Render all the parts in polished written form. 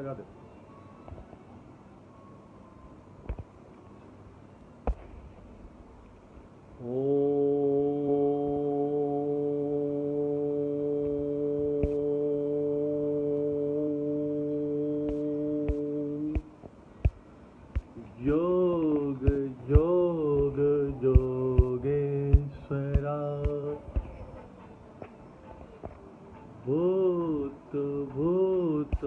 लगा दे। योग योग योगेश्वरा भूत भूत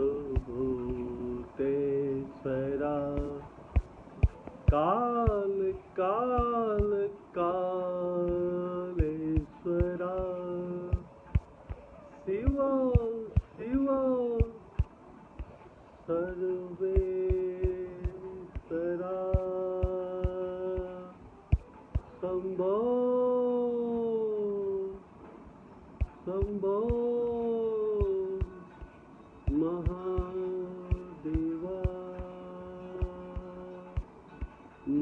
भूतेश्वरा काल काल कालेश्वरा शिव शिव सर्वेश्वरा शंभो शंभो महादेवा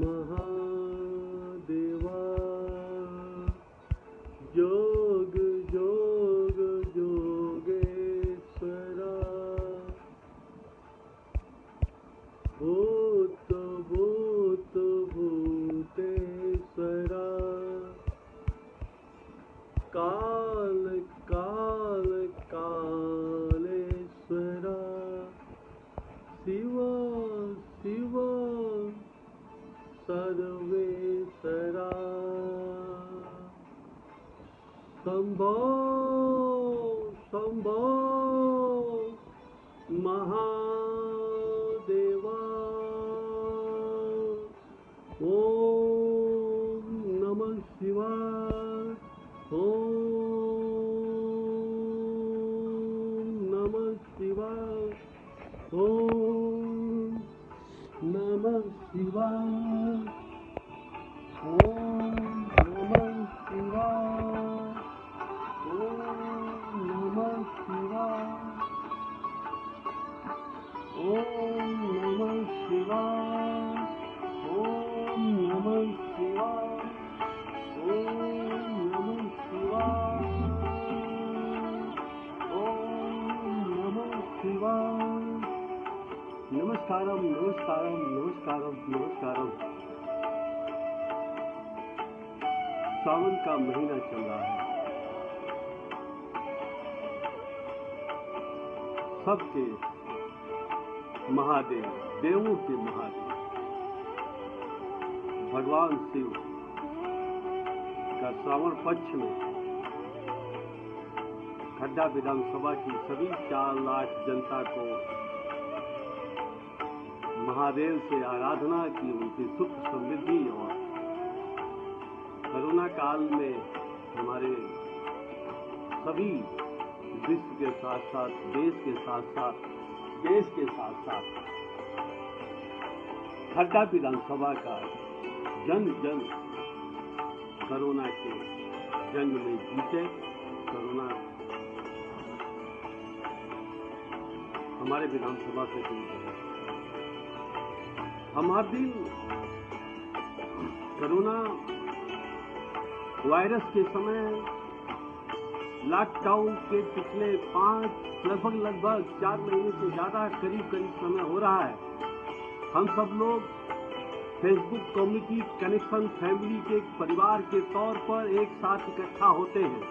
महादेवा योग योग योगेश्वरा भूत भूत भूतेश्वरा काल काल कालेश्वरा शिव शिव सर्वेश्वरा शंभो शंभो महादेवा ओम नमः शिवाय ओम नमः शिवाय ओम नमः शिवाय ओम नमः शिवाय ओम नमः शिवाय ओम नमः शिवाय ओम नमः शिवाय ओम नमः शिवाय ओम नमः शिवाय। नमस्कारम नमस्कारम नमस्कारम नमस्कारम। सावन का महीना चल रहा है, सबके महादेव, देवों के महादेव भगवान शिव का श्रावण पक्ष में खड्डा विधानसभा की सभी 4 लाख जनता को महादेव से आराधना की, उनकी सुख समृद्धि और कोरोना काल में हमारे सभी विश्व के साथ साथ देश के साथ साथ खड्डा विधानसभा का जन जन कोरोना के जंग में जीते। कोरोना हमारे विधानसभा से दूर है। हम हर दिन कोरोना वायरस के समय लॉकडाउन के पिछले लगभग 4 महीने से ज्यादा करीब समय हो रहा है। हम सब लोग फेसबुक कम्युनिटी कनेक्शन फैमिली के परिवार के तौर पर एक साथ इकट्ठा होते हैं,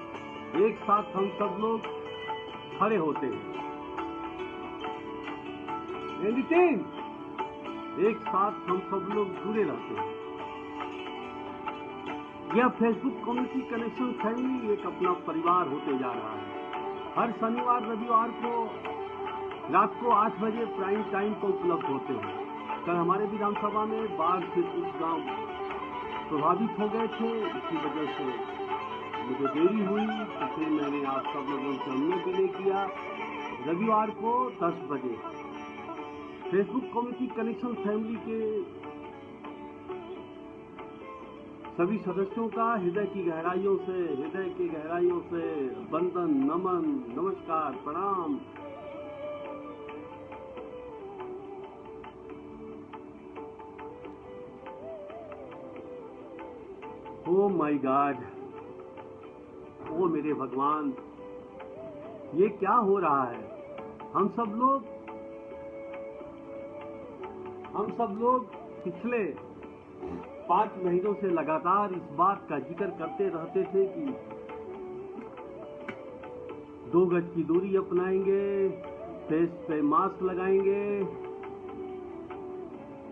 एक साथ हम सब लोग खड़े होते हैं, एक साथ हम सब लोग जुड़े रहते हैं। यह फेसबुक कम्युनिटी कनेक्शन फैमिली एक अपना परिवार होते जा रहा है। हर शनिवार रविवार को रात को 8 बजे प्राइम टाइम पर उपलब्ध होते हैं। कल हमारे विधानसभा में बाढ़ से कुछ गांव प्रभावित हो गए थे, इसी वजह से मुझे देरी हुई, इसलिए मैंने आप सब लोगों से अनुरोध भी किया रविवार को 10 बजे फेसबुक कम्युनिटी कनेक्शन फैमिली के सभी सदस्यों का हृदय के गहराइयों से वंदन, नमन, नमस्कार, प्रणाम। ओ माय गॉड, ओ मेरे भगवान, ये क्या हो रहा है? हम सब लोग हम सब लोग पिछले 5 महीनों से लगातार इस बात का जिक्र करते रहते थे कि 2 गज की दूरी अपनाएंगे, फेस पे मास्क लगाएंगे,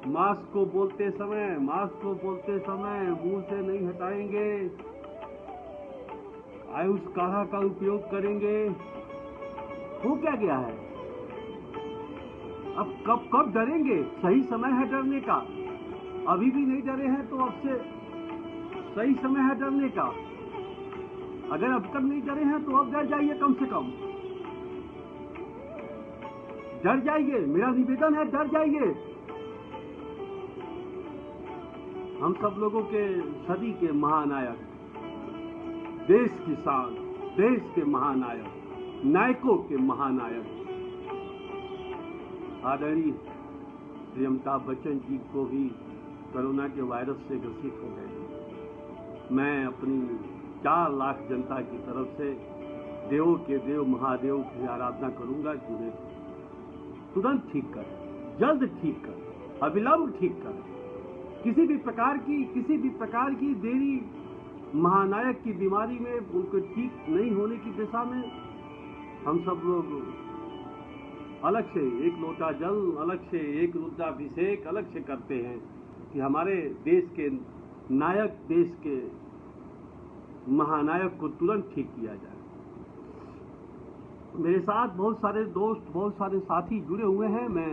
मास्क को बोलते समय मुंह से नहीं हटाएंगे, आयुष काढ़ा का उपयोग करेंगे। हो क्या गया है? अब कब डरेंगे? सही समय है डरने का। अभी भी नहीं डरे हैं तो अब से सही समय है डरने का। अगर अब तक नहीं डरे हैं तो अब डर जाइए, कम से कम डर जाइए। मेरा निवेदन है, डर जाइए। हम सब लोगों के सदी के महानायक, देश की शान, देश के महानायक, नायकों के महानायक आदरणीय श्री अमिताभ बच्चन जी को भी कोरोना के वायरस से ग्रसित हो गए। मैं अपनी 4 लाख जनता की तरफ से देवों के देव महादेव की आराधना करूंगा कि उन्हें तुरंत ठीक कर, जल्द ठीक कर, अविलंब ठीक कर। किसी भी प्रकार की देरी महानायक की बीमारी में उनको ठीक नहीं होने की दिशा में हम सब लोग अलग से 1 लोटा जल, अलग से 1 रुद्राभिषेक अलग से करते हैं कि हमारे देश के नायक, देश के महानायक को तुरंत ठीक किया जाए। मेरे साथ बहुत सारे दोस्त, बहुत सारे साथी जुड़े हुए हैं। मैं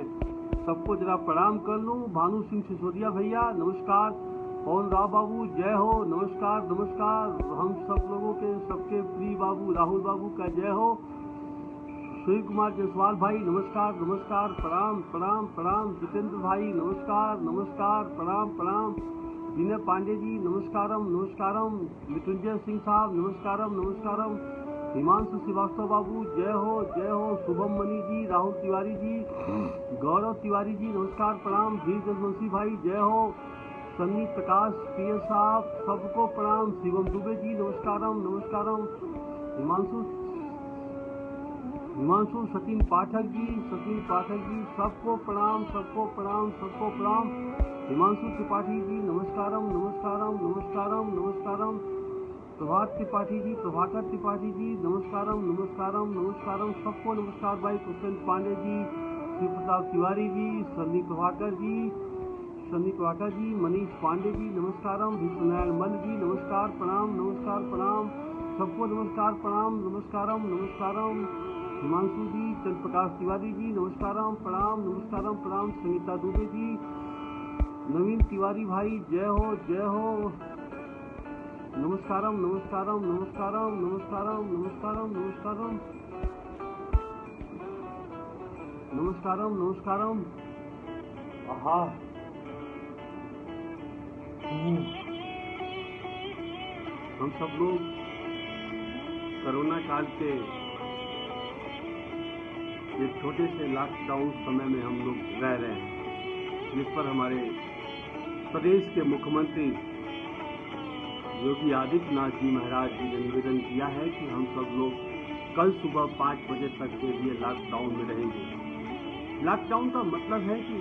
सबको जरा प्रणाम कर लूं। भानु सिंह सिसोदिया भैया नमस्कार, पवन राव बाबू जय हो, नमस्कार नमस्कार। हम सब लोगों के सबके प्रिय बाबू राहुल बाबू का जय हो। सुशील कुमार जायसवाल भाई नमस्कार नमस्कार, प्रणाम प्रणाम प्रणाम। जितेंद्र भाई नमस्कार नमस्कार, प्रणाम प्रणाम। विनय पांडे जी नमस्कारम नमस्कारम। मृत्युंजय सिंह साहब नमस्कारम नमस्कारम। हिमांशु श्रीवास्तव बाबू जय हो जय हो। शुभम मनी जी, राहुल तिवारी जी, गौरव तिवारी जी नमस्कार प्रणाम। धीर जसवंशी भाई जय हो। सन्नी प्रकाश पीएस साहब सबको प्रणाम। शिवम दुबे जी नमस्कारम नमस्कारम। हिमांशु सचिन पाठक जी सबको प्रणाम सबको प्रणाम सबको प्रणाम। हिमांशु त्रिपाठी जी नमस्कारम नमस्कारम नमस्कारम नमस्कारम। प्रभात त्रिपाठी जी, प्रभाकर त्रिपाठी जी नमस्कारम नमस्कारम नमस्कारम, सबको नमस्कार भाई। कुशल पांडे जी, शिव प्रताप तिवारी जी, सन्नी प्रभाकर जी, मनीष पांडे जी नमस्कारम। विष्णुनारायण मल जी नमस्कार प्रणाम नमस्कार प्रणाम, सबको नमस्कार प्रणाम नमस्कारम नमस्कारम। हिमांशु जी, चंद्र प्रकाश तिवारी जी नमस्कारम प्रणाम नमस्कारम प्रणाम। सुनीता दुबे जी, नवीन तिवारी भाई जय हो जय हो, नमस्कारम नमस्कारम नमस्कारम नमस्कारम नमस्कारम नमस्कारम नमस्कारम नमस्कारम। आहा, हम सब लोग कोरोना काल के एक छोटे से लॉकडाउन समय में हम लोग रह रहे हैं, जिस पर हमारे प्रदेश के मुख्यमंत्री योगी आदित्यनाथ जी महाराज जी ने निवेदन किया है कि हम सब लोग कल सुबह 5 बजे तक के लिए लॉकडाउन में रहेंगे। लॉकडाउन का मतलब है कि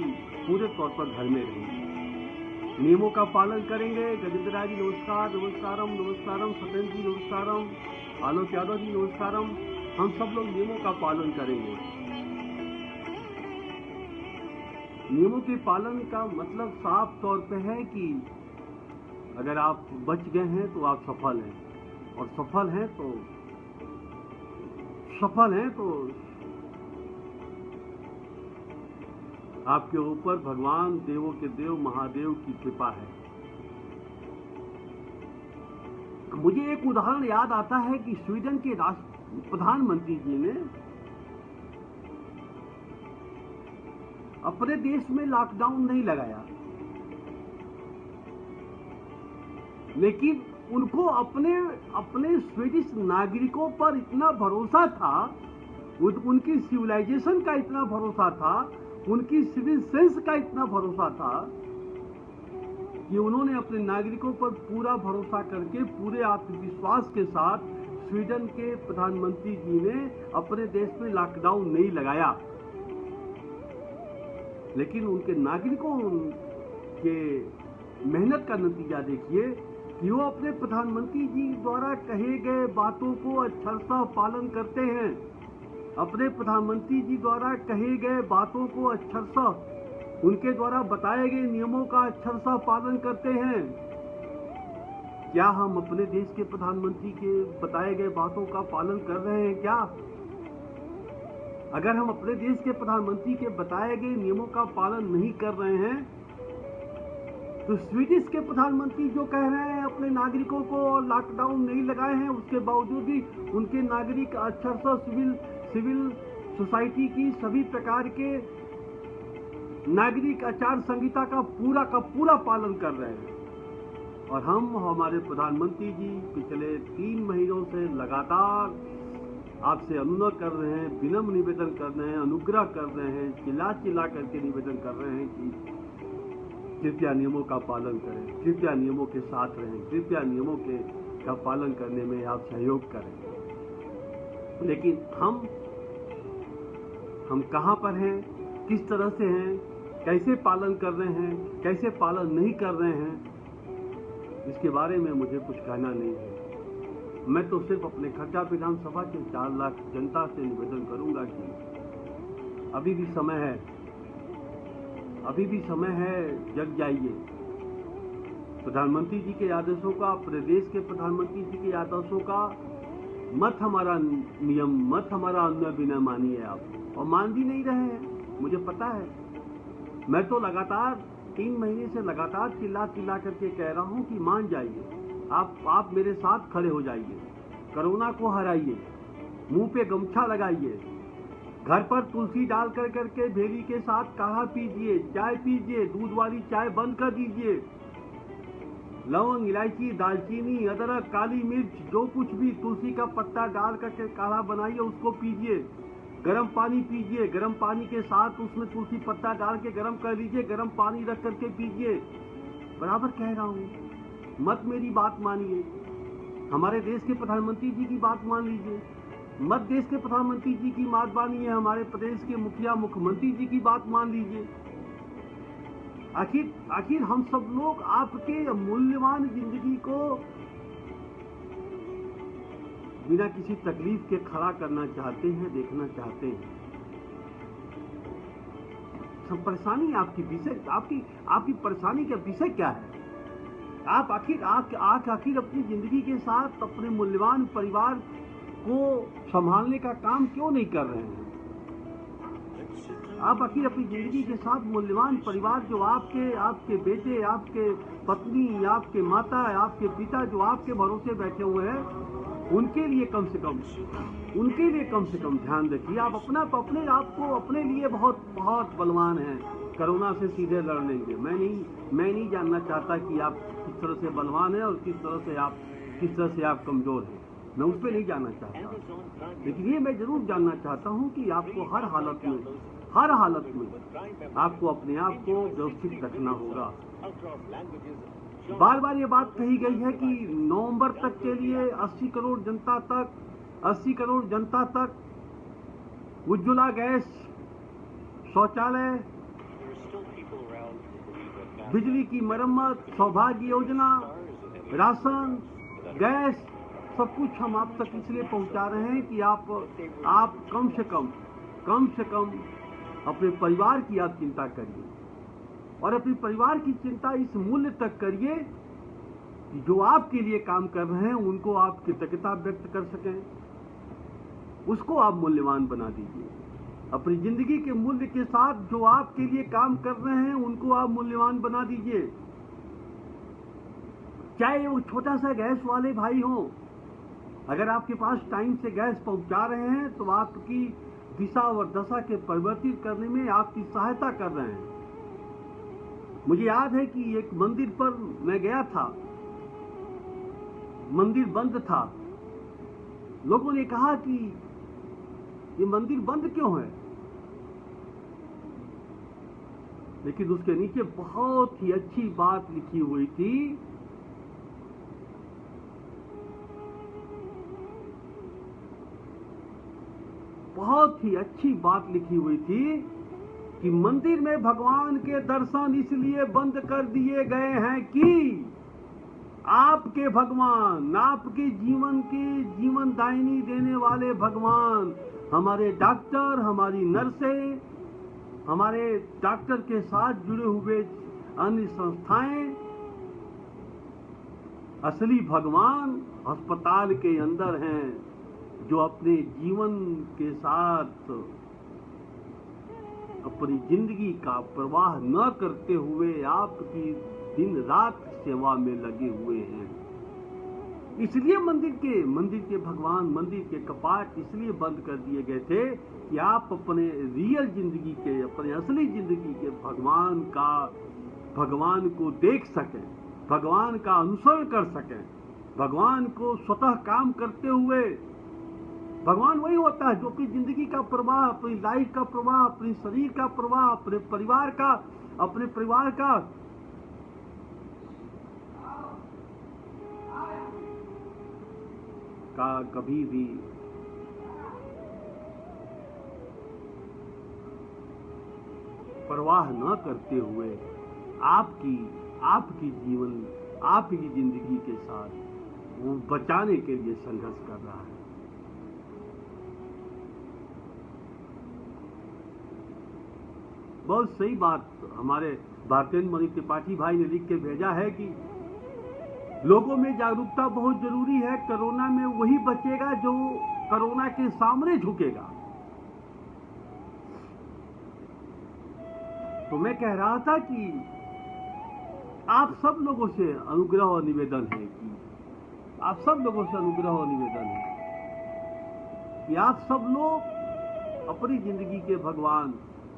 पूरे तौर पर घर में रहेंगे, नियमों का पालन करेंगे। गजेंद्र राय जी नमस्कार नमस्कारम नमस्कारम। सत्येंद्र जी नमस्कारम। आलोक यादव जी नमस्कारम। हम सब लोग नियमों का पालन करेंगे। नियमों के पालन का मतलब साफ तौर पे है कि अगर आप बच गए हैं तो आप सफल हैं, और सफल हैं तो आपके ऊपर भगवान देवों के देव महादेव की कृपा है। मुझे एक उदाहरण याद आता है कि स्वीडन के प्रधानमंत्री जी ने अपने देश में लॉकडाउन नहीं लगाया, लेकिन उनको अपने स्वीडिश नागरिकों पर इतना भरोसा था, उनकी सिविलाइजेशन का इतना भरोसा था, उनकी सिविल सेंस का इतना भरोसा था कि उन्होंने अपने नागरिकों पर पूरा भरोसा करके पूरे आत्मविश्वास के साथ स्वीडन के प्रधानमंत्री जी ने अपने देश में लॉकडाउन नहीं लगाया। लेकिन उनके नागरिकों के मेहनत का नतीजा देखिए कि वो अपने प्रधानमंत्री जी द्वारा कहे गए बातों को अक्षरशः पालन करते हैं। अपने प्रधानमंत्री जी द्वारा कहे गए बातों को अक्षरशः उनके द्वारा बताए गए नियमों का अक्षरशः पालन करते हैं। क्या हम अपने देश के प्रधानमंत्री के बताए गए बातों का पालन कर रहे हैं क्या? अगर हम अपने देश के प्रधानमंत्री के बताए गए नियमों का पालन नहीं कर रहे हैं तो स्वीडिश के प्रधानमंत्री जो कह रहे हैं अपने नागरिकों को लॉकडाउन नहीं लगाए हैं, उसके बावजूद भी उनके नागरिक अक्षरशः सिविल सोसाइटी की सभी प्रकार के नागरिक आचार संहिता का पूरा पालन कर रहे हैं। और हम हमारे प्रधानमंत्री जी पिछले 3 महीनों से लगातार आपसे अनुरोध कर रहे हैं, विनम्र निवेदन कर रहे हैं, अनुग्रह कर रहे हैं, चिल्ला करके निवेदन कर रहे हैं कि कृपया नियमों का पालन करें, कृपया नियमों के साथ रहें, कृपया नियमों का पालन करने में आप सहयोग करें। लेकिन हम कहां पर हैं, किस तरह से हैं, कैसे पालन कर रहे हैं, कैसे पालन नहीं कर रहे हैं, इसके बारे में मुझे कुछ कहना नहीं है। मैं तो सिर्फ अपने खर्चा विधानसभा के 4 लाख जनता से निवेदन करूंगा कि अभी भी समय है, जग जाइए। प्रधानमंत्री जी के आदेशों का, प्रदेश के प्रधानमंत्री जी के आदेशों का मत हमारा नियम, मत हमारा अन्य विनय मानिए आप। और मान भी नहीं रहे हैं, मुझे पता है। मैं तो लगातार 3 महीने से लगातार चिल्ला करके कह रहा हूं कि मान जाइए, आप मेरे साथ खड़े हो जाइए, कोरोना को हराइए, मुंह पे गमछा लगाइए, घर पर तुलसी डाल करके भेली के साथ काढ़ा पीजिए, चाय पीजिए, दूध वाली चाय बंद कर दीजिए, लौंग, इलायची, दालचीनी, अदरक, काली मिर्च, जो कुछ भी तुलसी का पत्ता डाल करके काढ़ा बनाइए, उसको पीजिए। गर्म पानी पीजिए, गर्म पानी के साथ उसमें तुलसी पत्ता डाल के गर्म कर लीजिए, गर्म पानी रख करके पीजिए। बराबर कह रहा हूँ, मत मेरी बात मानिए, हमारे देश के प्रधानमंत्री जी की बात मान लीजिए। मत देश के प्रधानमंत्री जी की बात मानिए, हमारे प्रदेश के मुख्यमंत्री जी की बात मान लीजिए। आखिर हम सब लोग आपके मूल्यवान जिंदगी को बिना किसी तकलीफ के खड़ा करना चाहते हैं, देखना चाहते हैं। परेशानी आपकी परेशानी का विषय क्या है? आप आखिर अपनी जिंदगी के साथ अपने मूल्यवान परिवार को संभालने का काम क्यों नहीं कर रहे हैं? आप आखिर अपनी जिंदगी के साथ मूल्यवान परिवार जो आपके बेटे, आपके पत्नी, आपके माता, आपके पिता जो आपके भरोसे बैठे हुए हैं, उनके लिए कम से कम ध्यान रखिए। आप अपने आप को अपने लिए बहुत बलवान हैं, कोरोना से सीधे लड़ लेंगे। मैं नहीं जानना चाहता कि आप किस तरह से बलवान हैं और किस तरह से आप कमजोर हैं। मैं उस पर नहीं जानना चाहता, लेकिन ये मैं जरूर जानना चाहता हूँ कि आपको हर हालत में आपको अपने आप को व्यवस्थित रखना होगा। बार बार ये बात कही गई है कि नवंबर तक के लिए 80 करोड़ जनता तक उज्ज्वला गैस, शौचालय, बिजली की मरम्मत, सौभाग्य योजना, राशन, गैस, सब कुछ हम आप तक इसलिए पहुंचा रहे हैं कि आप कम से कम अपने परिवार की आप चिंता करिए, और अपने परिवार की चिंता इस मूल्य तक करिए कि जो आपके लिए काम कर रहे हैं उनको आप कृतज्ञता व्यक्त कर सकें, उसको आप मूल्यवान बना दीजिए। अपनी जिंदगी के मूल्य के साथ जो आपके लिए काम कर रहे हैं उनको आप मूल्यवान बना दीजिए। चाहे वो छोटा सा गैस वाले भाई हो, अगर आपके पास टाइम से गैस पहुंचा रहे हैं तो आपकी दिशा और दशा के परिवर्तित करने में आपकी सहायता कर रहे हैं। मुझे याद है कि एक मंदिर पर मैं गया था, मंदिर बंद था। लोगों ने कहा कि ये मंदिर बंद क्यों है, लेकिन उसके नीचे बहुत ही अच्छी बात लिखी हुई थी। बहुत ही अच्छी बात लिखी हुई थी कि मंदिर में भगवान के दर्शन इसलिए बंद कर दिए गए हैं कि आपके भगवान, आपके जीवन की जीवनदायिनी देने वाले भगवान, हमारे डॉक्टर, हमारी नर्सें, हमारे डॉक्टर के साथ जुड़े हुए अन्य संस्थाएं, असली भगवान अस्पताल के अंदर हैं, जो अपने जीवन के साथ अपनी जिंदगी का प्रवाह न करते हुए आपकी दिन रात सेवा में लगे हुए हैं। इसलिए मंदिर के भगवान, मंदिर के कपाट इसलिए बंद कर दिए गए थे कि आप अपने रियल जिंदगी के, अपने असली जिंदगी के भगवान को देख सकें, भगवान का अनुसरण कर सकें, भगवान को स्वतः काम करते हुए। भगवान वही होता है जो अपनी जिंदगी का प्रवाह, अपनी लाइफ का प्रवाह, अपने शरीर का प्रवाह, अपने परिवार का कभी भी परवाह न करते हुए आपकी जिंदगी के साथ वो बचाने के लिए संघर्ष कर रहा है। बहुत सही बात हमारे भारतेंद्र मणि त्रिपाठी भाई ने लिख के भेजा है कि लोगों में जागरूकता बहुत जरूरी है। कोरोना में वही बचेगा जो कोरोना के सामने झुकेगा। तो मैं कह रहा था कि आप सब लोगों से अनुग्रह और निवेदन है कि आप सब लोग अपनी जिंदगी के भगवान,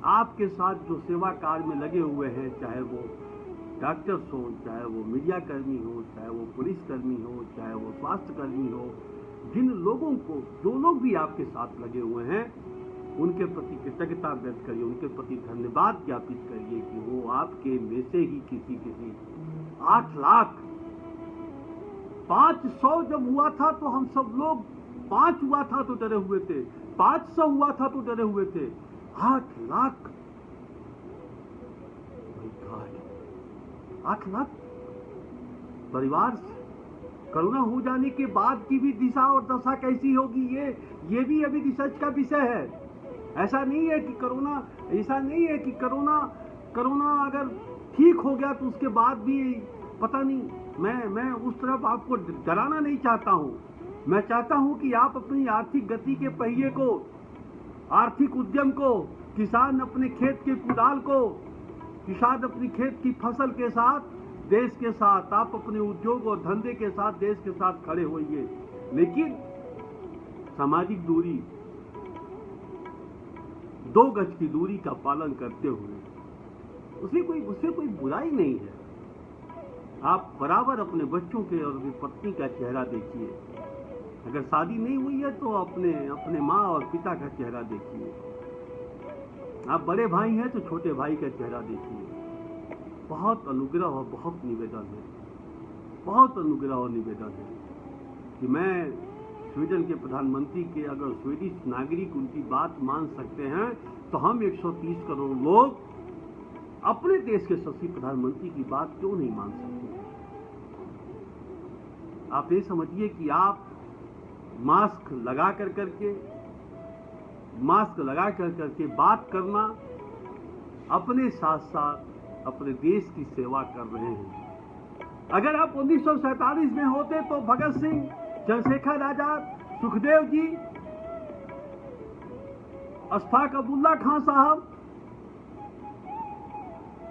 आपके साथ जो सेवा कार्य में लगे हुए हैं, चाहे वो डॉक्टर्स हो, चाहे वो मीडिया कर्मी हो, चाहे वो पुलिस कर्मी हो, चाहे वो स्वास्थ्य कर्मी हो, जो लोग भी आपके साथ लगे हुए हैं, उनके प्रति कृतज्ञता व्यक्त करिए, उनके प्रति धन्यवाद ज्ञापित करिए कि वो आपके में से ही किसी 8 लाख 500 जब हुआ था तो हम सब लोग 5 हुआ था तो डरे हुए थे, 500 हुआ था तो डरे हुए थे, 8 लाख 8 लाख परिवार कोरोना हो जाने के बाद की भी दिशा और दशा कैसी होगी, ये भी अभी रिसर्च का विषय है। ऐसा नहीं है कि कोरोना अगर ठीक हो गया तो उसके बाद भी पता नहीं। मैं उस तरफ आपको डराना नहीं चाहता हूं। मैं चाहता हूं कि आप अपनी आर्थिक गति के पहिए को, आर्थिक उद्यम को, किसान अपने खेत के कुदाल को, किसान अपनी खेत की फसल के साथ, देश के साथ, आप अपने उद्योग और धंधे के साथ देश के साथ खड़े होइए, लेकिन सामाजिक दूरी, 2 गज की दूरी का पालन करते हुए। उससे कोई बुराई नहीं है। आप बराबर अपने बच्चों के और अपनी पत्नी का चेहरा देखिए। अगर शादी नहीं हुई है तो अपने माँ और पिता का चेहरा देखिए। आप बड़े भाई हैं तो छोटे भाई का चेहरा देखिए। बहुत अनुग्रह और बहुत अनुग्रह और निवेदन है कि मैं स्वीडन के प्रधानमंत्री के, अगर स्वीडिश नागरिक उनकी बात मान सकते हैं तो हम 130 करोड़ लोग अपने देश के यशस्वी प्रधानमंत्री की बात क्यों नहीं मान सकते। आप ये समझिए कि आप मास्क लगा करके बात करना, अपने साथ साथ अपने देश की सेवा कर रहे हैं। अगर आप 1947 में होते तो भगत सिंह, चंद्रशेखर आजाद, सुखदेव जी, अशफाक अब्दुल्ला खान साहब,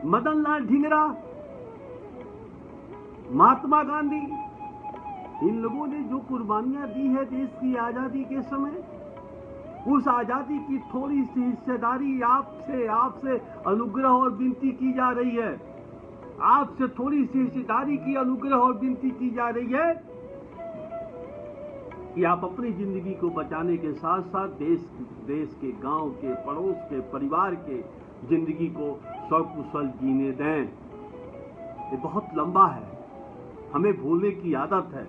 मदन लाल ढींगरा, महात्मा गांधी, इन लोगों ने जो कुर्बानियां दी है देश की आजादी के समय, उस आजादी की थोड़ी सी हिस्सेदारी आपसे अनुग्रह और विनती की जा रही है। आपसे थोड़ी सी हिस्सेदारी की अनुग्रह और विनती की जा रही है कि आप अपनी जिंदगी को बचाने के साथ साथ देश के, गांव के, पड़ोस के, परिवार के जिंदगी को सकुशल जीने दें। ये बहुत लंबा है, हमें भूलने की आदत है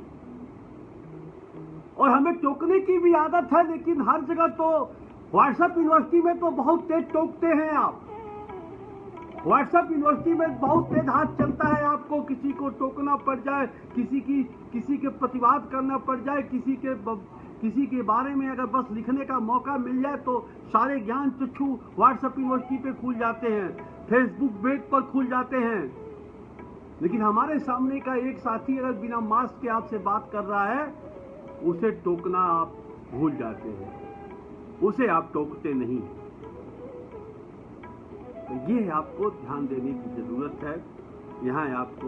और हमें टोकने की भी आदत है, लेकिन हर जगह तो व्हाट्सएप यूनिवर्सिटी में तो बहुत तेज टोकते हैं आप। व्हाट्सएप यूनिवर्सिटी में बहुत तेज हाथ चलता है, आपको किसी को टोकना पड़ जाए, किसी के प्रतिवाद करना पड़ जाए, किसी के बारे में अगर बस लिखने का मौका मिल जाए तो सारे ज्ञान चक्षु व्हाट्सएप यूनिवर्सिटी पे खुल जाते हैं, फेसबुक पेज पर खुल जाते हैं। लेकिन हमारे सामने का एक साथी अगर बिना मास्क के आपसे बात कर रहा है, उसे टोकना आप भूल जाते हैं, उसे आप टोकते नहीं। तो ये आपको ध्यान देने की जरूरत है। यहाँ आपको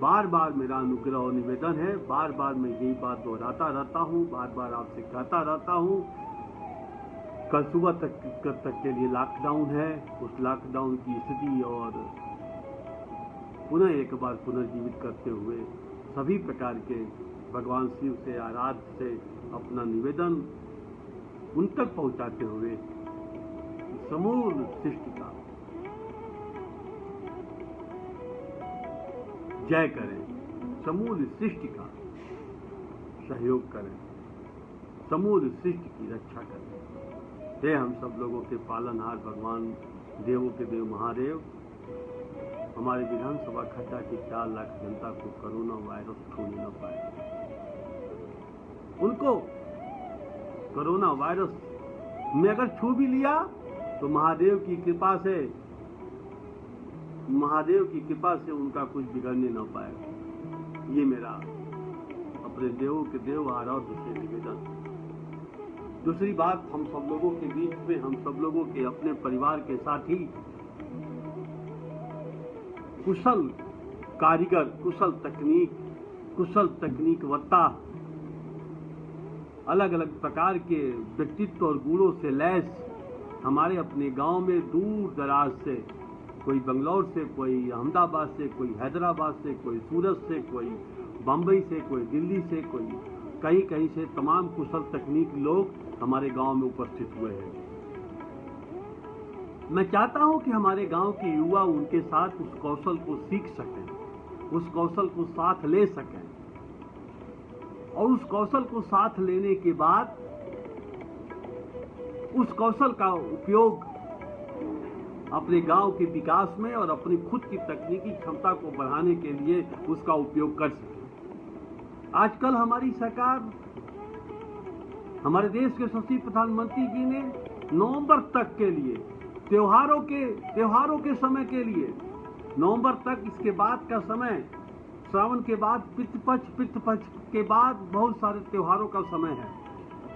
बार बार मेरा अनुग्रह और निवेदन है, बार बार मैं यही बात दोहराता रहता हूँ, बार बार आपसे कहता रहता हूँ। कल सुबह तक के लिए लॉकडाउन है, उस लॉकडाउन की स्थिति और पुनः एक बार पुनर्जीवित करते हुए सभी प्रकार के भगवान शिव से आराध्य से अपना निवेदन उन तक पहुंचाते हुए समूल सृष्टि का जय करें, समूल सृष्टि का सहयोग करें, समूल सृष्टि की रक्षा करें। हे हम सब लोगों के पालनहार भगवान देवों के देव महादेव, हमारे विधानसभा खड्डा की 4 लाख जनता को कोरोना वायरस छूने न पाए। उनको कोरोना वायरस में अगर छू भी लिया तो महादेव की कृपा से उनका कुछ बिगड़ने न पाए। ये मेरा अपने देवों के देव आराध्य से निवेदन। दूसरी बात, हम सब लोगों के बीच में, हम सब लोगों के अपने परिवार के साथ ही कुशल कारीगर, कुशल तकनीकवत्ता, अलग अलग प्रकार के व्यक्तित्व और गुणों से लैस हमारे अपने गांव में दूर दराज से, कोई बंगलौर से, कोई अहमदाबाद से, कोई हैदराबाद से, कोई सूरत से, कोई बम्बई से, कोई दिल्ली से, कोई कहीं से, तमाम कुशल तकनीक लोग हमारे गांव में उपस्थित हुए हैं। मैं चाहता हूं कि हमारे गांव के युवा उनके साथ उस कौशल को सीख सकें, उस कौशल को साथ ले सकें, और उस कौशल को साथ लेने के बाद उस कौशल का उपयोग अपने गांव के विकास में और अपनी खुद की तकनीकी क्षमता को बढ़ाने के लिए उसका उपयोग कर सकें। आजकल हमारी सरकार, हमारे देश के यशस्वी प्रधानमंत्री जी ने नवंबर तक के लिए, त्योहारों के समय के लिए, नवंबर तक, इसके बाद का समय, श्रावण के बाद पितृपक्ष के बाद बहुत सारे त्योहारों का समय है।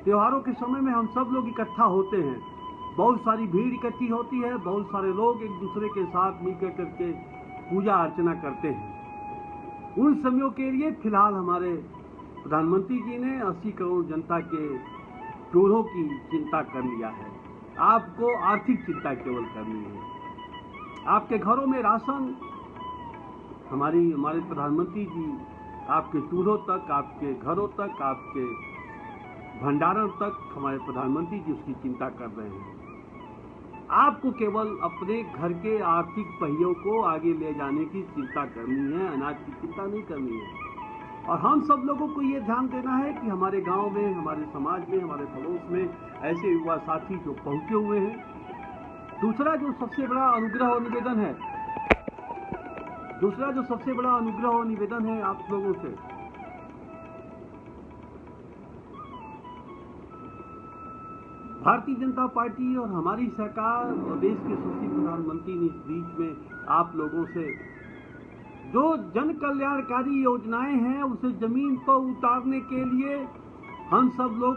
त्योहारों के समय में हम सब लोग इकट्ठा होते हैं, बहुत सारी भीड़ इकट्ठी होती है, बहुत सारे लोग एक दूसरे के साथ मिलकर करके पूजा अर्चना करते हैं। उन समयों के लिए फिलहाल हमारे प्रधानमंत्री जी ने 80 करोड़ जनता के चूल्हों की चिंता कर लिया है। आपको आर्थिक चिंता केवल करनी है। आपके घरों में राशन, हमारे प्रधानमंत्री जी आपके चूल्हों तक, आपके घरों तक, आपके भंडारण तक हमारे प्रधानमंत्री जी उसकी चिंता कर रहे हैं। आपको केवल अपने घर के आर्थिक पहियों को आगे ले जाने की चिंता करनी है, अनाज की चिंता नहीं करनी है। और हम सब लोगों को ये ध्यान देना है कि हमारे गांव में, हमारे समाज में, हमारे पड़ोस में ऐसे युवा साथी जो पहुंचे हुए हैं। दूसरा जो सबसे बड़ा अनुग्रह और निवेदन है आप लोगों से, भारतीय जनता पार्टी और हमारी सरकार और देश के यशस्वी प्रधानमंत्री ने इस बीच में आप लोगों से जो जन कल्याणकारी योजनाएं हैं उसे जमीन पर उतारने के लिए हम सब लोग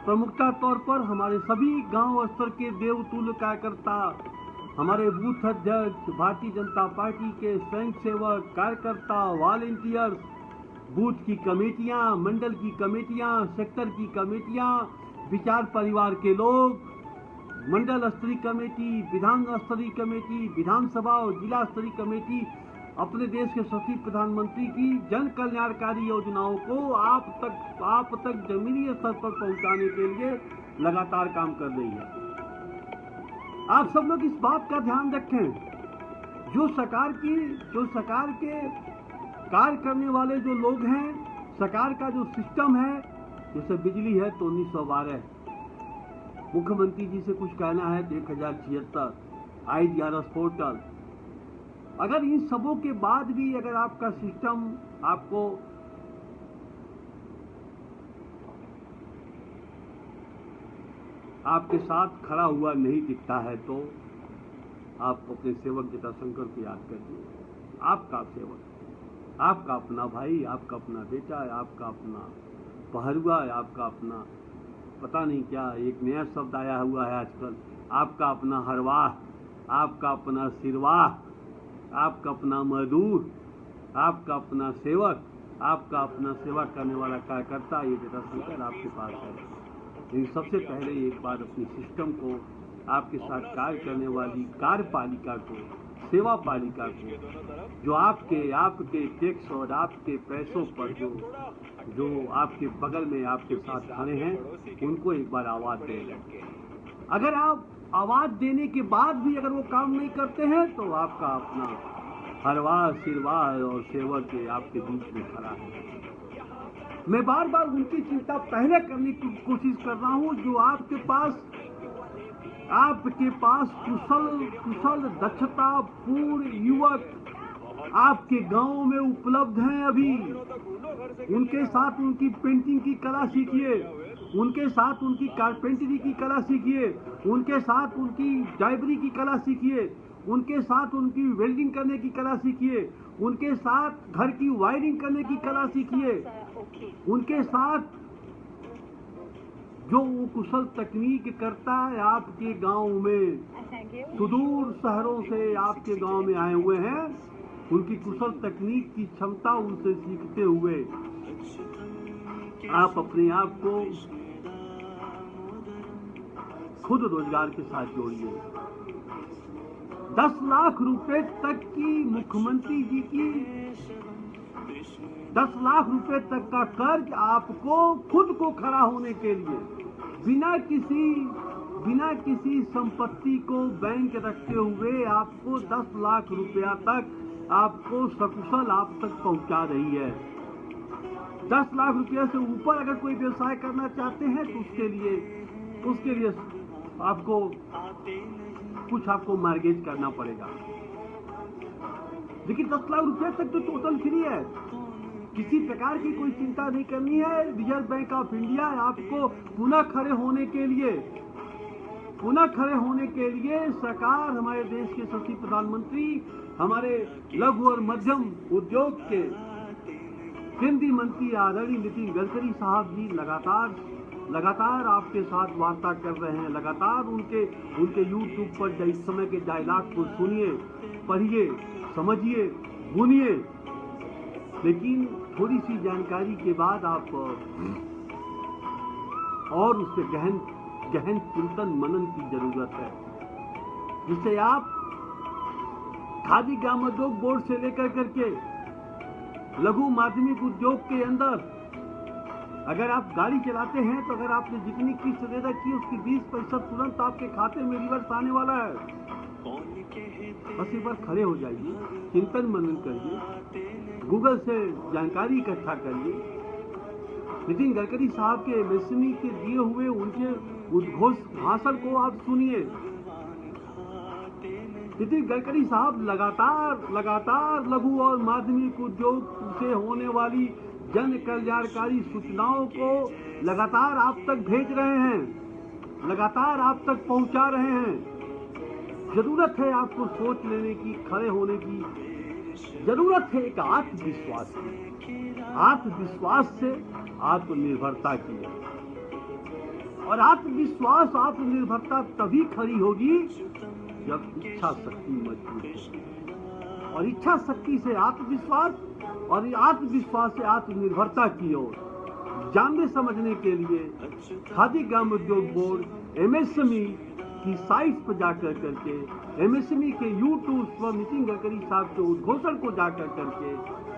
प्रमुखता तौर पर हमारे सभी गांव स्तर के देवतुल्य कार्यकर्ता, हमारे बूथ अध्यक्ष, भारतीय जनता पार्टी के स्वयं सेवक, कार्यकर्ता, वॉलेंटियर्स, बूथ की कमेटियां, मंडल की कमेटियां, सेक्टर की कमेटियां, विचार परिवार के लोग, मंडल स्तरीय कमेटी, विधान स्तरीय कमेटी, विधानसभा और जिला स्तरीय कमेटी अपने देश के यशस्वी प्रधानमंत्री की जन कल्याणकारी योजनाओं को आप तक जमीनी स्तर पर पहुंचाने के लिए लगातार काम कर रही है। आप सब लोग इस बात का ध्यान रखें, जो सरकार के कार्य करने वाले जो लोग हैं, सरकार का जो सिस्टम है, जैसे बिजली है तो 1912, मुख्यमंत्री जी से कुछ कहना है तो 1076, IGRS पोर्टल, अगर इन सबों के बाद भी अगर आपका सिस्टम आपको आपके साथ खड़ा हुआ नहीं दिखता है तो आप अपने सेवक जटाशंकर को याद करिए। आपका सेवक, आपका अपना भाई, आपका अपना बेटा है, आपका अपना पहरुआ है, आपका अपना पता नहीं क्या एक नया शब्द आया हुआ है आजकल, आपका अपना हरवाह, आपका अपना सिरवाह, आपका अपना मजदूर, आपका अपना सेवक, आपका अपना सेवा करने वाला कार्यकर्ता, ये जटाशंकर आपके पास है। लेकिन सबसे पहले एक बार अपनी सिस्टम को, आपके साथ कार्य करने वाली कार्यपालिका को, सेवा पालिका को, जो आपके टैक्स और आपके पैसों पर जो आपके बगल में आपके साथ खड़े हैं, उनको एक बार आवाज दें। अगर आप आवाज देने के बाद भी अगर वो काम नहीं करते हैं तो आपका अपना हरवाह, सिरवाह और सेवक आपके बीच में खड़ा है। मैं बार बार उनकी चिंता पहले करने की कोशिश कर रहा हूं जो आपके पास कुशल दक्षता पूर्ण युवक आपके गांव में उपलब्ध हैं। अभी उनके साथ उनकी पेंटिंग की कला सीखिए, उनके साथ उनकी कारपेंटरी की कला सीखिए, उनके साथ उनकी डाइवरी की कला सीखिए, उनके साथ उनकी वेल्डिंग करने की कला सीखिए, उनके साथ घर की वायरिंग करने की कला सीखिए, उनके साथ जो वो कुशल तकनीक करता है आपके गांव में, सुदूर शहरों से आपके गांव में आए हुए हैं, उनकी कुशल तकनीक की क्षमता उनसे सीखते हुए आप अपने आप को खुद रोजगार के साथ जोड़िए। 10 लाख रुपए तक की मुख्यमंत्री जी की 10 लाख रुपए तक का कर्ज आपको खुद को खड़ा होने के लिए बिना किसी संपत्ति को बैंक रखते हुए आपको 10 लाख रुपया तक आपको सकुशल आप तक पहुंचा रही है। 10 लाख रुपया से ऊपर अगर कोई व्यवसाय करना चाहते हैं तो उसके लिए आपको मार्गेज करना पड़ेगा। लेकिन 10 लाख रुपए तक तो टोटल फ्री है, किसी प्रकार की कोई चिंता नहीं करनी है। रिजर्व बैंक ऑफ इंडिया आपको पुनः खड़े होने के लिए सरकार, हमारे देश के सचिव प्रधानमंत्री, हमारे लघु और मध्यम उद्योग के केंद्रीय मंत्री आदरणीय नितिन गडकरी साहब जी लगातार आपके साथ वार्ता कर रहे हैं। लगातार उनके YouTube पर इस समय के डायलॉग को सुनिए, पढ़िए, समझिए, सुनिए। लेकिन थोड़ी सी जानकारी के बाद आप और उससे गहन चिंतन मनन की जरूरत है, जिससे आप खादी ग्रामोद्योग बोर्ड से लेकर करके लघु माध्यमिक उद्योग के अंदर अगर आप गाड़ी चलाते हैं तो अगर आपने जितनी किस्त दे रखी है उसकी 20% तुरंत आपके खाते में रिवर्स आने वाला है। बस एक बार खड़े हो जाइए, चिंतन मनन करिए, गूगल से जानकारी इकट्ठा करिए। नितिन गडकरी साहब के एमएसएमई के दिए हुए उनके उद्घोष भाषण को आप सुनिए। नितिन गडकरी साहब लगातार लघु और माध्यमिक उद्योग से होने वाली जन कल्याणकारी सूचनाओं को लगातार आप तक भेज रहे हैं, लगातार आप तक पहुंचा रहे हैं। जरूरत है आपको सोच लेने की, खड़े होने की जरूरत है। एक आत्मविश्वास से आत्मनिर्भरता की है। और आत्मनिर्भरता तभी खड़ी होगी जब इच्छा शक्ति मजबूत होगी, और इच्छा शक्ति से आत्मविश्वास, और आत्मविश्वास से आत्मनिर्भरता की ओर जानने समझने के लिए खादी ग्राम उद्योग बोर्ड एमएसएमई की साइट पर जाकर करके, एमएसएमई के YouTube पर नितिन गडकरी साहब के उद्घोषण को जाकर करके,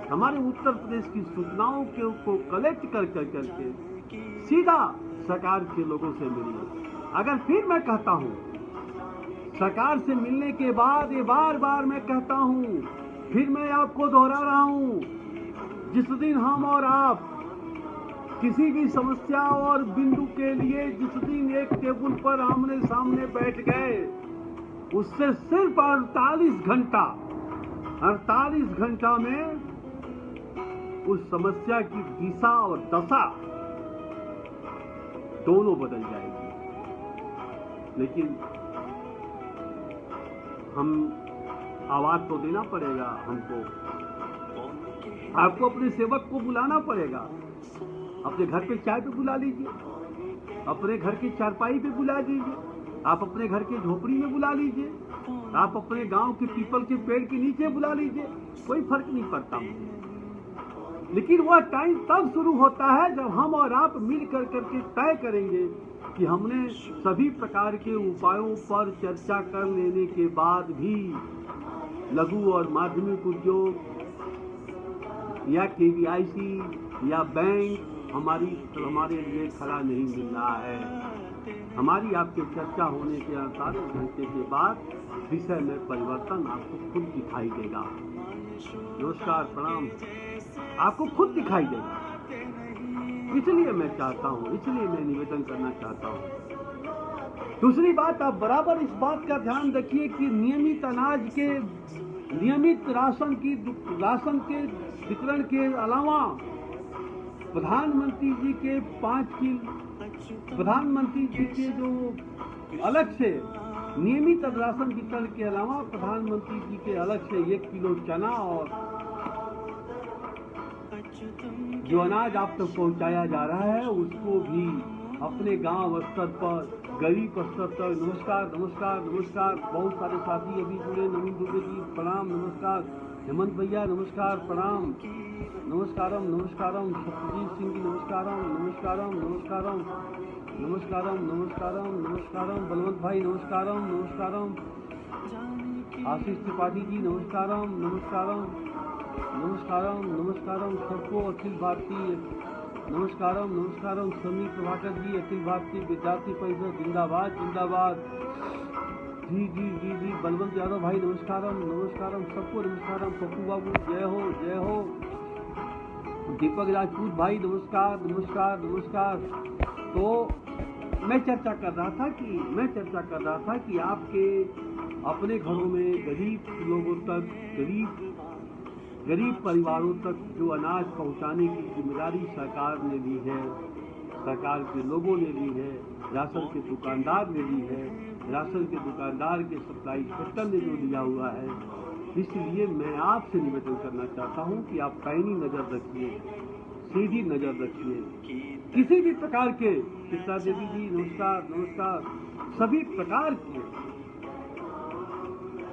हमारे उत्तर प्रदेश की सूचनाओं को कलेक्ट कर करके सीधा सरकार के लोगों से मिलिए। अगर फिर मैं कहता हूँ, सरकार से मिलने के बाद ये बार मैं कहता हूँ, फिर मैं आपको दोहरा रहा हूँ, जिस दिन हम और आप किसी भी समस्या और बिंदु के लिए जिस दिन एक टेबल पर आमने सामने बैठ गए, उससे सिर्फ 48 घंटा 48 घंटा में उस समस्या की दिशा और दशा दोनों बदल जाएगी। लेकिन हम आवाज तो देना पड़ेगा हमको। आपको अपने सेवक को बुलाना पड़ेगा। अपने घर पे चाय पे बुला लीजिए, अपने घर की चारपाई पे बुला लीजिए, आप अपने घर के झोपड़ी में बुला लीजिए, आप अपने गांव के पीपल के पेड़ के नीचे बुला लीजिए, कोई फर्क नहीं पड़ता मुझे। लेकिन वह टाइम तब शुरू होता है जब हम और आप मिल कर करके तय करेंगे कि हमने सभी प्रकार के उपायों पर चर्चा कर लेने के बाद भी लघु और माध्यमिक उद्योग या केवीआईसी या बैंक हमारे लिए खड़ा नहीं मिल रहा है। हमारी आपके चर्चा होने के 48 घंटे के बाद विषय में परिवर्तन आपको खुद दिखाई देगा। नमस्कार, प्रणाम। आपको खुद दिखाई देगा। इसलिए मैं चाहता हूँ, इसलिए मैं निवेदन करना चाहता हूँ। दूसरी बात, आप बराबर इस बात का ध्यान रखिए कि नियमित अनाज के नियमित राशन के वितरण के अलावा प्रधानमंत्री जी के 5 किलो, प्रधानमंत्री जी के जो अलग से नियमित राशन वितरण के अलावा प्रधानमंत्री जी के अलग से 1 किलो चना और जो अनाज आप तक पहुंचाया जा रहा है उसको भी अपने गांव स्तर पर, गरीब स्तर पर। नमस्कार नमस्कार नमस्कार। बहुत सारे साथी अभी जुड़े। नवीन दुबे जी प्रणाम, नमस्कार। हेमंत भैया नमस्कार, प्रणाम, नमस्कारम नमस्कारम। सत्यजीत सिंह जी नमस्कारम नमस्कारम नमस्कारम नमस्कारम नमस्कारम नमस्कारम। बलवंत भाई नमस्कारम नमस्कारम। आशीष त्रिपाठी जी नमस्कारम नमस्कारम नमस्कारम नमस्कारम। सबको अखिल भारतीय नमस्कारम नमस्कारम। समी प्रभाकर जी, अखिल भारतीय विद्यार्थी परिषद जिंदाबाद जिंदाबाद। जी जी जी जी। बलवंत यादव भाई नमस्कारम नमस्कारम। सबको नमस्कारम। पप्पू बाबू जय हो जय हो। दीपक राजपूत भाई नमस्कार नमस्कार नमस्कार। तो मैं चर्चा कर रहा था कि आपके अपने घरों में गरीब लोगों तक, गरीब परिवारों तक जो अनाज पहुंचाने की जिम्मेदारी सरकार ने ली है, सरकार के लोगों ने ली है, राशन के दुकानदार ने ली है, राशन के दुकानदार के सप्लाई सेक्टर ने जो लिया हुआ है। इसलिए मैं आपसे निवेदन करना चाहता हूं कि आप पैनी नजर रखिए, सीधी नजर रखिए। किसी भी प्रकार के, चित्रा देवी जी नमस्कार नमस्कार। सभी प्रकार के,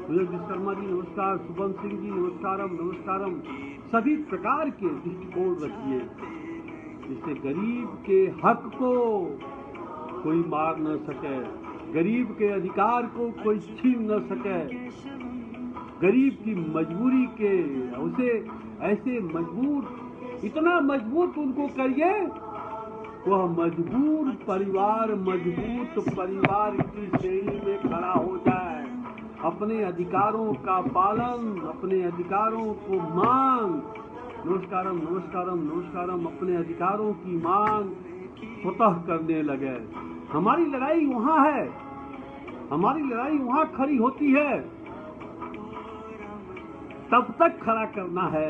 विश्वकर्मा जी नमस्कार, शुभम सिंह जी नमस्कारम नमस्कारम। सभी प्रकार के दृष्टिकोण रखिए जिससे गरीब के हक को कोई मार न सके, गरीब के अधिकार को कोई छीन न सके। गरीब की मजबूरी के उसे ऐसे इतना मजबूत उनको करिए वह मजबूत परिवार की श्रेणी में खड़ा हो जाए। अपने अधिकारों का पालन, अपने अधिकारों को मांग, नमस्कारम नमस्कारम नमस्कारम, अपने अधिकारों की मांग स्वतः करने लगे। हमारी लड़ाई वहाँ है, हमारी लड़ाई वहाँ खड़ी होती है। तब तक खड़ा करना है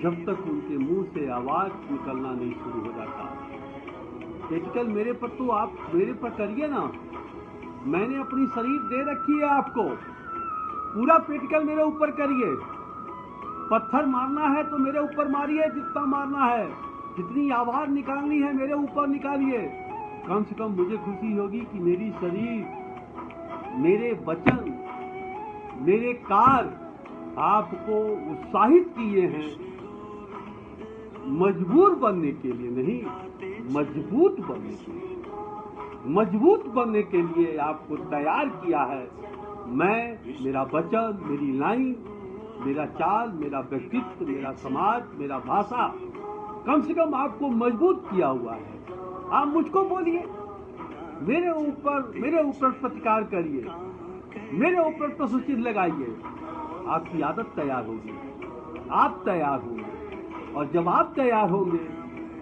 जब तक उनके मुंह से आवाज निकलना नहीं शुरू हो जाता। प्रैक्टिकल मेरे पर तो आप मेरे पर करिए ना। मैंने अपनी शरीर दे रखी है आपको, पूरा प्रैक्टिकल मेरे ऊपर करिए। पत्थर मारना है तो मेरे ऊपर मारिए, जितना मारना है, जितनी आवाज निकालनी है मेरे ऊपर निकालिए। कम से कम मुझे खुशी होगी कि मेरी शरीर, मेरे वचन, मेरे कार्य आपको उत्साहित किए हैं मजबूर बनने के लिए नहीं, मजबूत बनने के लिए। मजबूत बनने के लिए आपको तैयार किया है। मैं, मेरा वचन, मेरी लाइन, मेरा चाल, मेरा व्यक्तित्व, मेरा समाज, मेरा भाषा, कम से कम आपको मजबूत किया हुआ है। आप मुझको बोलिए, मेरे ऊपर प्रतिकार करिए, मेरे ऊपर प्रसूचित लगाइए। आपकी आदत तैयार होगी, आप तैयार होंगे, और जब आप तैयार होंगे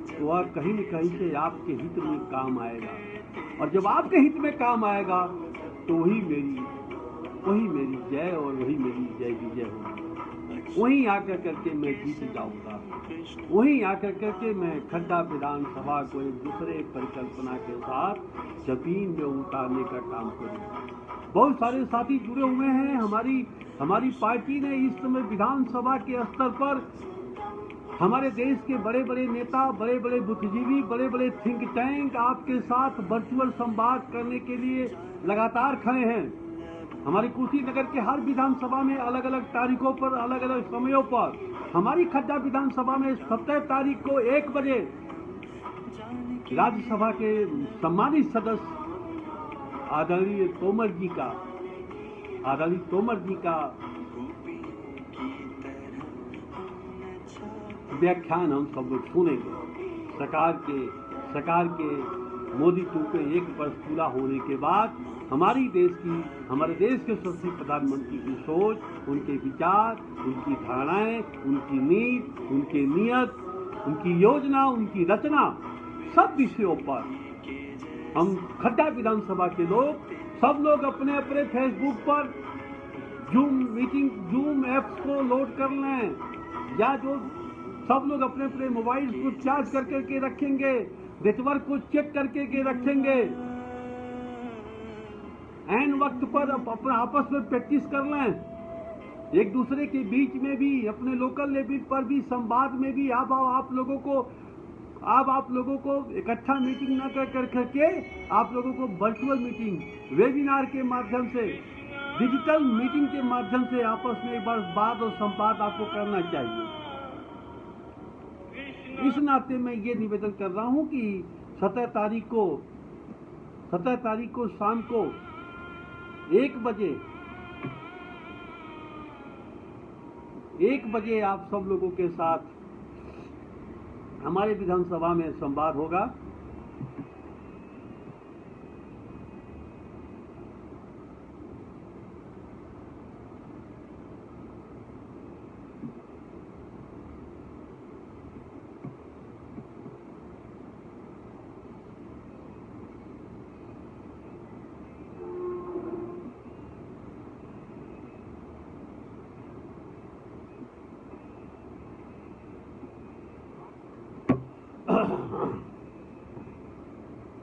तो वह कहीं न कहीं से आपके हित में काम आएगा। और जब आपके हित में काम आएगा तो ही मेरी वही मेरी जय और वही मेरी जय विजय होगी। वहीं आकर करके मैं जीत जाऊंगा। वहीं आकर करके मैं खड्डा विधानसभा को एक दूसरे परिकल्पना के साथ जमीन में उतारने का काम करूंगा। बहुत सारे साथी जुड़े हुए हैं। हमारी पार्टी ने इस समय विधानसभा के स्तर पर हमारे देश के बड़े बड़े नेता, बड़े बड़े बुद्धिजीवी, बड़े बड़े थिंक टैंक आपके साथ वर्चुअल संवाद करने के लिए लगातार खड़े हैं। हमारी कुशीनगर के हर विधानसभा में अलग अलग तारीखों पर, अलग अलग समयों पर, हमारी खड्डा विधानसभा में 17 तारीख को 1 बजे राज्यसभा के सम्मानित सदस्य आदरणीय तोमर जी का व्याख्यान हम सब लोग सुनेंगे। सरकार के मोदी 2 के 1 वर्ष पूरा होने के बाद हमारे देश के यशस्वी प्रधानमंत्री की सोच, उनके विचार, उनकी धारणाएं, उनकी नीति, उनकी नियत, उनकी योजना, उनकी रचना, सब विषयों पर हम खड्डा विधानसभा के लोग सब लोग अपने अपने फेसबुक पर जूम ऐप्स को लोड कर लें, या जो सब लोग अपने अपने मोबाइल को चार्ज करके रखेंगे, नेटवर्क को चेक करके रखेंगे। ऐन वक्त पर अपना आपस में प्रैक्टिस कर लें। एक दूसरे के बीच में भी, अपने लोकल लेवल पर भी, संवाद में भी आप लोगों को इकट्ठा मीटिंग न कर करके आप लोगों को वर्चुअल मीटिंग, वेबिनार के माध्यम से, डिजिटल मीटिंग के माध्यम से आपस में एक बार बात और संवाद आपको करना चाहिए। इस नाते मैं ये निवेदन कर रहा हूं कि 17 तारीख को शाम को 1 बजे आप सब लोगों के साथ हमारे विधानसभा में संवाद होगा।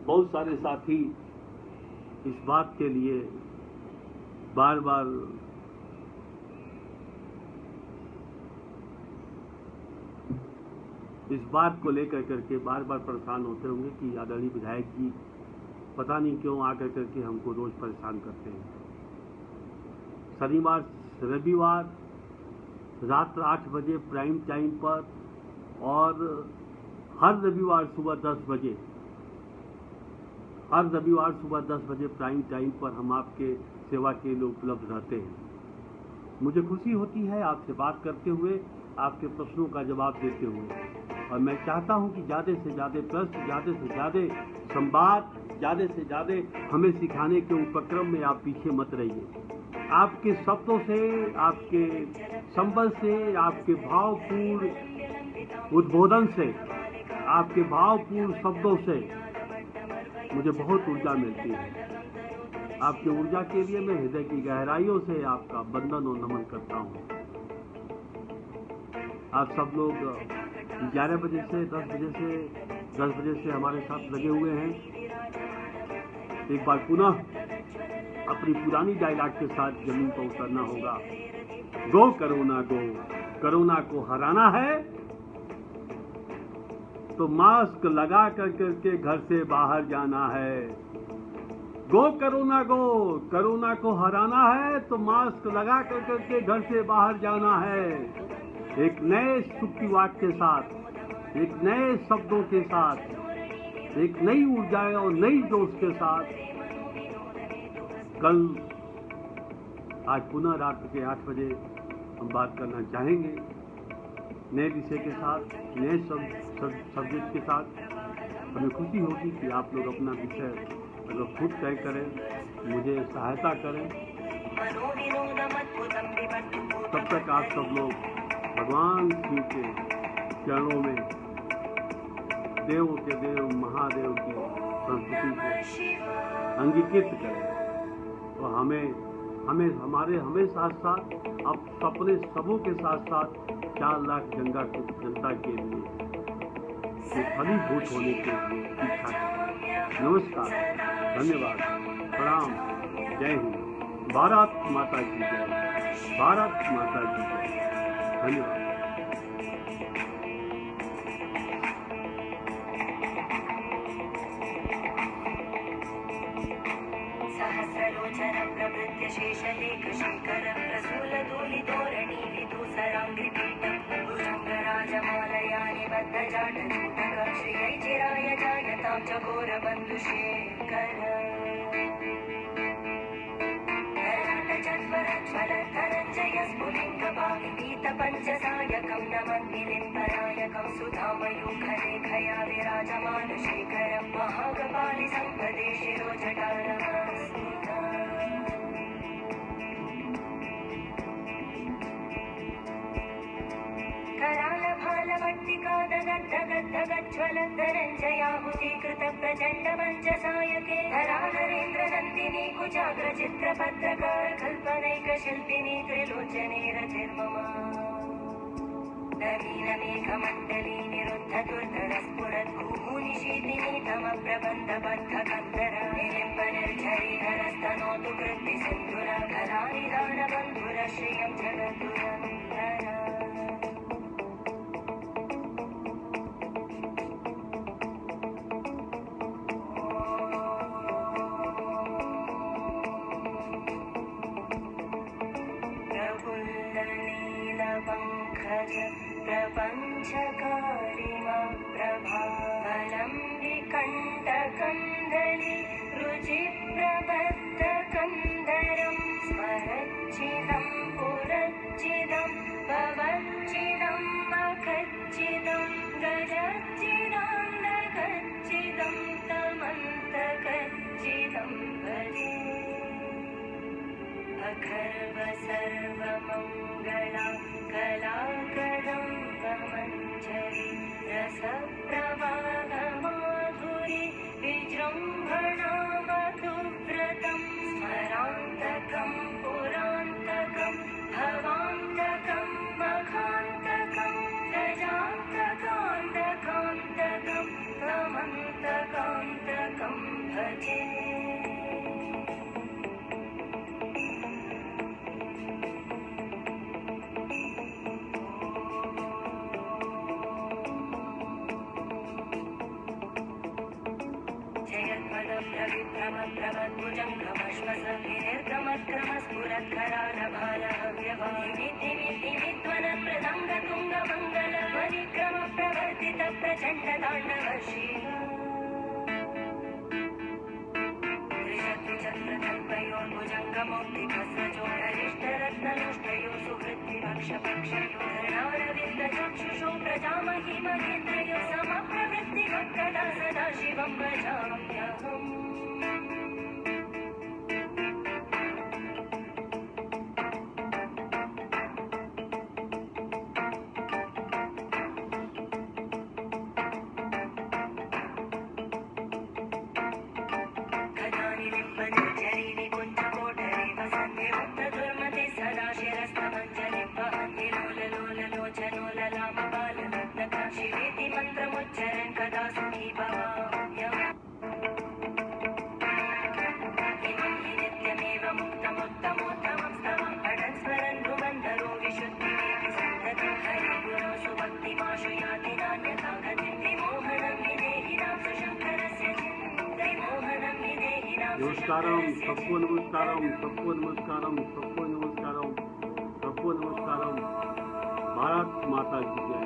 बहुत सारे साथी इस बात के लिए बार बार इस बात को लेकर करके बार बार परेशान होते होंगे कि आदरणीय विधायक जी पता नहीं क्यों आकर करके हमको रोज परेशान करते हैं। शनिवार रविवार रात 8 बजे प्राइम टाइम पर और हर रविवार सुबह 10 बजे प्राइम टाइम पर हम आपके सेवा के लिए उपलब्ध रहते हैं। मुझे खुशी होती है आपसे बात करते हुए, आपके प्रश्नों का जवाब देते हुए, और मैं चाहता हूं कि ज़्यादा से ज़्यादा प्रश्न, ज़्यादा से ज़्यादा संवाद, ज़्यादा से ज़्यादा हमें सिखाने के उपक्रम में आप पीछे मत रहिए। आपके शब्दों से, आपके संबल से, आपके भावपूर्ण उद्बोधन से, आपके भावपूर्ण शब्दों से मुझे बहुत ऊर्जा मिलती है। आपकी ऊर्जा के लिए मैं हृदय की गहराइयों से आपका वंदन और नमन करता हूँ। आप सब लोग 11 बजे से 10 बजे से हमारे साथ लगे हुए हैं। एक बार पुनः अपनी पुरानी डायलॉग के साथ जमीन पर उतरना होगा। गो कोरोना गो, कोरोना को हराना है तो मास्क लगा करके घर से बाहर जाना है। गो, कोरोना को हराना है तो मास्क लगा करके घर से बाहर जाना है। एक नए सुखवाद के साथ, एक नए शब्दों के साथ, एक नई ऊर्जा और नई जोश के साथ कल आज पुनः रात के 8 बजे हम बात करना चाहेंगे, नए विषय के साथ, नए सब्जेक्ट के साथ। हमें खुशी होगी कि आप लोग अपना विषय अगर खुद तय करें, मुझे सहायता करें। तब तक आप सब लोग भगवान शिव के चरणों में देव के देव महादेव की संस्कृति को अंगीकृत करें और हमें हमें हमें साथ साथ अब अपने सबों के साथ साथ 4 लाख जनता के लिए फलीभूत होने के लिए इच्छा करें। नमस्कार, धन्यवाद, प्रणाम, जय हिंद, भारत माता की जय, भारत माता की जय, धन्यवाद। सहस्रलोचन प्रभृत्य शेषलेख शेखर प्रसूल धूलितोरणि विदूसराङ्घ्रिपीठं भुजङ्गराजमालया निबद्धजाटजूटक श्रियै चिराय जायतां चकोरबन्धुशेखर धनञ्जय स्फुलिङ्गपाणिपीतपञ्चसायकं नमन्निलिम्बनायकं सुधामयूखलेखया विराजमानशेखरं महाकपालि सम्पदे शिरोजटालमस्तुता करालभालवट्टिकादगद्धगद्धगज्ज्वलद्धनञ्जयाहुतीकृत प्रचण्डपञ्चसायके धराधरेन्द्रनन्दिनी कुचाग्रचित्रपत्रकार कल्पनैकशिल्पिनी त्रिलोचने रतिर्मम नवीनमेघमण्डली निरुद्धदुर्धरस्फुरद्भूनिशीतिनी तमप्रबन्धबद्धकन्दर निलिम्बनिर्झरीहरस्तनोतु कृत्तिसिन्धुर कलानिदानबन्धुर श्रियं जगद्दुरन्दर प्रफुल्लनीलपङ्कज प्रपञ्चकारिमप्रभावलं विकण्ठकन्दली रुचिप्रबद्धकन्दरं स्मरच्चिदं पुरच्चिदं भवच्चिदं मखच्चिदं गजच्चिदान्दकच्चिदं तमन्तकच्चिदं भजे अखर्व सर्वमङ्गला कलाकदम्बमञ्जरी रसप्रवाहमाधुरी विजृम्भणा मधुव्रतं स्मरान्तकं पुरान्तकं भवान्तकं मखान्तकं गजान्तकान्तकान्तकं तमन्तकान्तकं भजे प्रदङ्गतुङ्गमङ्गल परिक्रमप्रवर्तित प्रचण्डताण्डवशील त्रिशत्रुचक्रकल्पयोर्भुजङ्गमौक्तिकस्रजो गरिष्ठरत्नलुष्टयो सुवृत्तिपक्षपक्षयो धरणारविन्दचक्षुषो प्रजामहि महेन्द्रयो समप्रवृत्तिभक्तदा सदा शिवं भजाम्यहम् मंत्रमुच्चरन् कदा सुखी भवाम्यहम् इमं हि नित्यमेव मुक्तमुत्तमोत्तमं स्तवं पठन् स्मरन् ध्रुवन्दरो विशुद्धिमेति सन्ततं हरिगुरो सुभक्तिमाशु याति नान्यथा गतिं विमोहनं हि देहिनां सुशङ्करस्य चिन्तैर्मोहनं हि देहिनां नमस्कारम, सबको नमस्कारम, सबको नमस्कारम, सबको नमस्कारम, सबको नमस्कारम, भारत माता की जय।